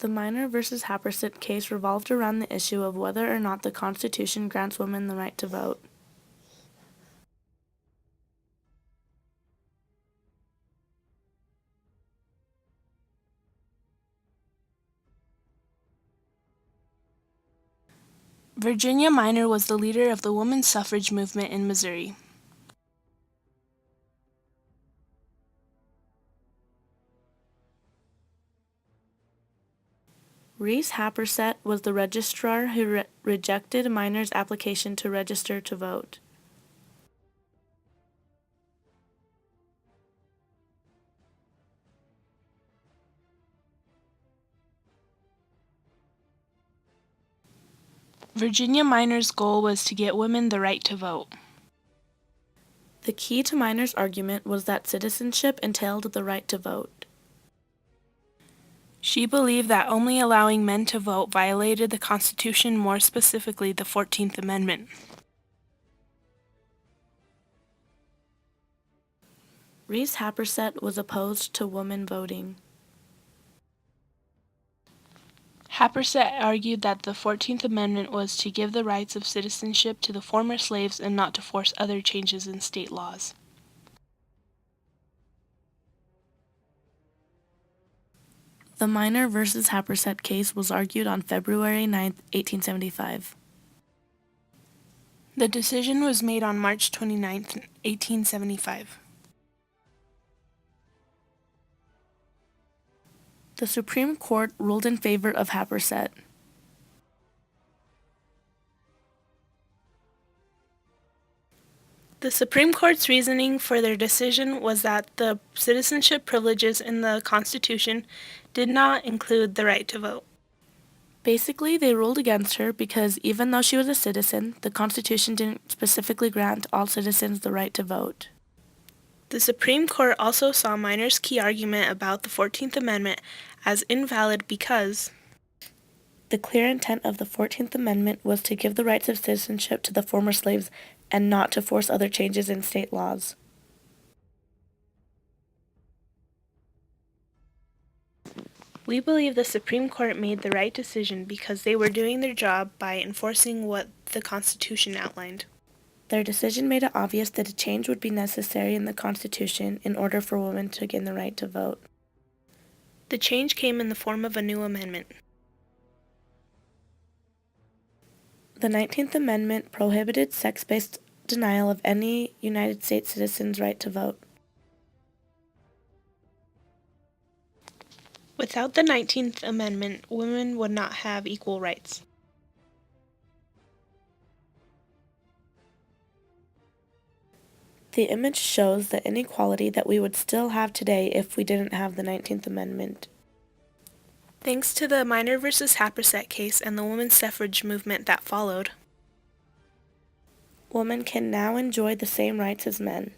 The Minor v. Happersett case revolved around the issue of whether or not the Constitution grants women the right to vote. Virginia Minor was the leader of the women's suffrage movement in Missouri. Reese Happersett was the registrar who rejected Minor's application to register to vote. Virginia Minor's goal was to get women the right to vote. The key to Minor's argument was that citizenship entailed the right to vote. She believed that only allowing men to vote violated the Constitution, more specifically the 14th Amendment. Reese Happersett was opposed to women voting. Happersett argued that the 14th Amendment was to give the rights of citizenship to the former slaves and not to force other changes in state laws. The Minor v. Happersett case was argued on February 9, 1875. The decision was made on March 29, 1875. The Supreme Court ruled in favor of Happersett. The Supreme Court's reasoning for their decision was that the citizenship privileges in the Constitution did not include the right to vote. Basically, they ruled against her because even though she was a citizen, the Constitution didn't specifically grant all citizens the right to vote. The Supreme Court also saw Minor's key argument about the 14th Amendment as invalid because the clear intent of the 14th Amendment was to give the rights of citizenship to the former slaves and not to force other changes in state laws. We believe the Supreme Court made the right decision because they were doing their job by enforcing what the Constitution outlined. Their decision made it obvious that a change would be necessary in the Constitution in order for women to gain the right to vote. The change came in the form of a new amendment. The 19th Amendment prohibited sex-based denial of any United States citizen's right to vote. Without the 19th Amendment, women would not have equal rights. The image shows the inequality that we would still have today if we didn't have the 19th Amendment. Thanks to the Minor v. Happersett case and the women's suffrage movement that followed, women can now enjoy the same rights as men.